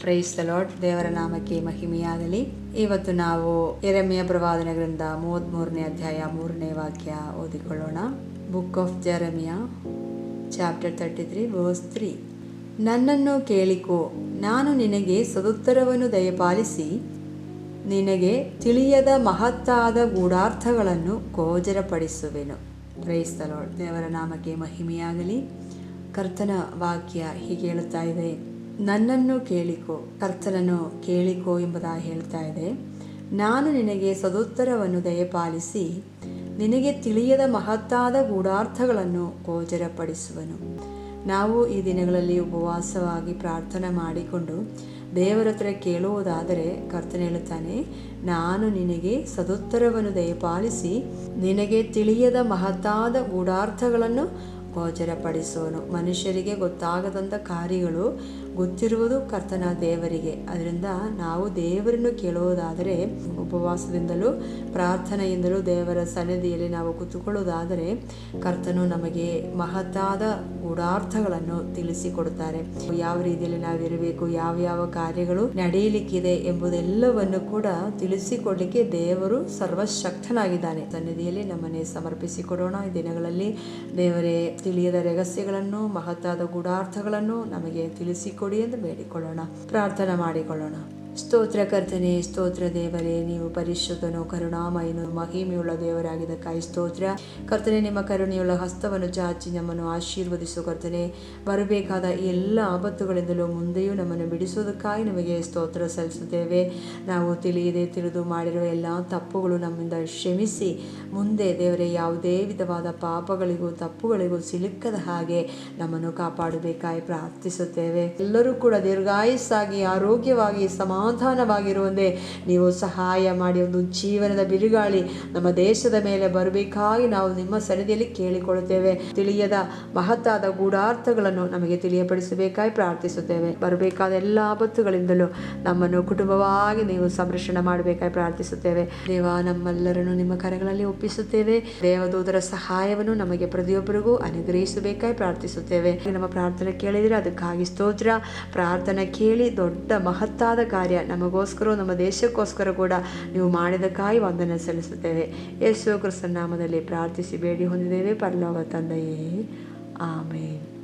Price the Lord. ದೇವರ ನಾಮಕ್ಕೆ ಮಹಿಮೆಯಾಗಲಿ. ಇವತ್ತು ನಾವು ಯೆರೆಮೀಯ ಪ್ರವಾದನ ಗ್ರಂಥ 33ನೇ ಅಧ್ಯಾಯ 3ನೇ ವಾಕ್ಯ ಓದಿಕೊಳ್ಳೋಣ. Book of Jeremiah chapter 33 verse 3. ನನ್ನನ್ನು ಕೇಳಿಕೋ, ನಾನು ನಿನಗೆ ಸದುತ್ತರವನ್ನು ದಯಪಾಲಿಸಿ ನಿನಗೆ ತಿಳಿಯದ ಮಹತ್ತಾದ ಗೂಢಾರ್ಥಗಳನ್ನು ಗೋಚರಪಡಿಸುವೆನು. Praise the Lord. ದೇವರ ನಾಮಕ್ಕೆ ಮಹಿಮೆಯಾಗಲಿ. ಕರ್ತನ ವಾಕ್ಯ ಹೀಗೆ ಹೇಳುತ್ತಾ ಇದೆ, ನನ್ನನ್ನು ಕೇಳಿಕೋ, ಕರ್ತನನ್ನು ಕೇಳಿಕೋ ಎಂಬುದಾಗಿ ಹೇಳ್ತಾ ಇದೆ. ನಾನು ನಿನಗೆ ಸದುತ್ತರವನ್ನು ದಯಪಾಲಿಸಿ ನಿನಗೆ ತಿಳಿಯದ ಮಹತ್ತಾದ ಗೂಢಾರ್ಥಗಳನ್ನು ಗೋಚರಪಡಿಸುವನು. ನಾವು ಈ ದಿನಗಳಲ್ಲಿ ಉಪವಾಸವಾಗಿ ಪ್ರಾರ್ಥನೆ ಮಾಡಿಕೊಂಡು ದೇವರ ಹತ್ರ ಕೇಳುವುದಾದರೆ ಕರ್ತನ ಹೇಳುತ್ತಾನೆ, ನಾನು ನಿನಗೆ ಸದುತ್ತರವನ್ನು ದಯಪಾಲಿಸಿ ನಿನಗೆ ತಿಳಿಯದ ಮಹತ್ತಾದ ಗೂಢಾರ್ಥಗಳನ್ನು ಗೋಚರಪಡಿಸುವನು. ಮನುಷ್ಯರಿಗೆ ಗೊತ್ತಾಗದಂಥ ಕಾರ್ಯಗಳು ಗೊತ್ತಿರುವುದು ಕರ್ತನ ದೇವರಿಗೆ. ಅದರಿಂದ ನಾವು ದೇವರನ್ನು ಕೇಳುವುದಾದರೆ ಉಪವಾಸದಿಂದಲೂ ಪ್ರಾರ್ಥನೆಯಿಂದಲೂ ದೇವರ ಸನ್ನಿಧಿಯಲ್ಲಿ ನಾವು ಕೂತುಕೊಳ್ಳುವುದಾದರೆ ಕರ್ತನು ನಮಗೆ ಮಹತ್ತಾದ ಗೂಢಾರ್ಥಗಳನ್ನು ತಿಳಿಸಿಕೊಡುತ್ತಾರೆ. ಯಾವ ರೀತಿಯಲ್ಲಿ ನಾವಿರಬೇಕು, ಯಾವ ಕಾರ್ಯಗಳು ನಡೆಯಲಿಕ್ಕಿದೆ ಎಂಬುದೆಲ್ಲವನ್ನು ಕೂಡ ತಿಳಿಸಿಕೊಡಲಿಕ್ಕೆ ದೇವರು ಸರ್ವಶಕ್ತನಾಗಿದ್ದಾನೆ. ಸನ್ನಿಧಿಯಲ್ಲಿ ನಮ್ಮನ್ನೇ ಸಮರ್ಪಿಸಿಕೊಡೋಣ. ಈ ದಿನಗಳಲ್ಲಿ ದೇವರೇ ತಿಳಿಯದ ರಹಸ್ಯಗಳನ್ನು, ಮಹತ್ತಾದ ಗೂಢಾರ್ಥಗಳನ್ನು ನಮಗೆ ತಿಳಿಸಿಕೊಡಿ ಎಂದು ಬೇಡಿಕೊಳ್ಳೋಣ, ಪ್ರಾರ್ಥನೆ ಮಾಡಿಕೊಳ್ಳೋಣ. ಸ್ತೋತ್ರ ಕರ್ತನೆ, ಸ್ತೋತ್ರ ದೇವರೇ, ನೀವು ಪರಿಶುದ್ಧನು, ಕರುಣಾಮಯನು, ಮಹಿಮೆಯುಳ್ಳ ದೇವರಾಗಿದ್ದಕ್ಕಾಗಿ ಸ್ತೋತ್ರ. ಕರ್ತನೆ, ನಿಮ್ಮ ಕರುಣೆಯುಳ್ಳ ಹಸ್ತವನ್ನು ಚಾಚಿ ನಮ್ಮನ್ನು ಆಶೀರ್ವದಿಸು. ಕರ್ತನೆ, ಬರಬೇಕಾದ ಎಲ್ಲ ಆಪತ್ತುಗಳಿಂದಲೂ ಮುಂದೆಯೂ ನಮ್ಮನ್ನು ಬಿಡಿಸುವುದಕ್ಕಾಗಿ ನಮಗೆ ಸ್ತೋತ್ರ ಸಲ್ಲಿಸುತ್ತೇವೆ. ನಾವು ತಿಳಿದು ಮಾಡಿರುವ ಎಲ್ಲ ತಪ್ಪುಗಳು ನಮ್ಮಿಂದ ಕ್ಷಮಿಸಿ ಮುಂದೆ ದೇವರೇ ಯಾವುದೇ ವಿಧವಾದ ಪಾಪಗಳಿಗೂ ತಪ್ಪುಗಳಿಗೂ ಸಿಲುಕದ ಹಾಗೆ ನಮ್ಮನ್ನು ಕಾಪಾಡಬೇಕಾಗಿ ಪ್ರಾರ್ಥಿಸುತ್ತೇವೆ. ಎಲ್ಲರೂ ಕೂಡ ದೀರ್ಘಾಯುಸ್ಸಾಗಿ ಆರೋಗ್ಯವಾಗಿ ಸಮಾಧಾನವಾಗಿರುವಂತೆ ನೀವು ಸಹಾಯ ಮಾಡಿ ಒಂದು ಜೀವನದ ಬಿರುಗಾಳಿ ನಮ್ಮ ದೇಶದ ಮೇಲೆ ಬರಬೇಕಾಗಿ ನಾವು ನಿಮ್ಮ ಸನ್ನಿಧಿಯಲ್ಲಿ ಕೇಳಿಕೊಳ್ಳುತ್ತೇವೆ. ತಿಳಿಯದ ಮಹತ್ತಾದ ಗೂಢಾರ್ಥಗಳನ್ನು ನಮಗೆ ತಿಳಿಯಪಡಿಸಬೇಕಾಗಿ ಪ್ರಾರ್ಥಿಸುತ್ತೇವೆ. ಬರಬೇಕಾದ ಎಲ್ಲ ಆಪತ್ತುಗಳಿಂದಲೂ ನಮ್ಮನ್ನು ಕುಟುಂಬವಾಗಿ ನೀವು ಸಂರಕ್ಷಣೆ ಮಾಡಬೇಕಾಗಿ ಪ್ರಾರ್ಥಿಸುತ್ತೇವೆ. ದೇವ, ನಮ್ಮೆಲ್ಲರನ್ನು ನಿಮ್ಮ ಕರೆಗಳಲ್ಲಿ ಒಪ್ಪಿಸುತ್ತೇವೆ. ದೇವದೂತರ ಸಹಾಯವನ್ನು ನಮಗೆ ಪ್ರತಿಯೊಬ್ಬರಿಗೂ ಅನುಗ್ರಹಿಸಬೇಕಾಗಿ ಪ್ರಾರ್ಥಿಸುತ್ತೇವೆ. ನಮ್ಮ ಪ್ರಾರ್ಥನೆ ಕೇಳಿದರೆ ಅದಕ್ಕಾಗಿ ಸ್ತೋತ್ರ. ಪ್ರಾರ್ಥನೆ ಕೇಳಿ ದೊಡ್ಡ ಮಹತ್ತಾದ ಕಾರ್ಯ ನಮಗೋಸ್ಕರ, ನಮ್ಮ ದೇಶಕ್ಕೋಸ್ಕರ ಕೂಡ ನೀವು ಮಾಡಿದಕ್ಕಾಗಿ ವಂದನೆ ಸಲ್ಲಿಸುತ್ತೇವೆ. ಯೇಸು ಕ್ರಿಸ್ತನ ನಾಮದಲ್ಲಿ ಪ್ರಾರ್ಥಿಸಿ ಬೇಡಿ ಹೊಂದಿದ್ದೇವೆ ಪರಲೋಕ ತಂದೆಯೇ, ಆಮೇನ್.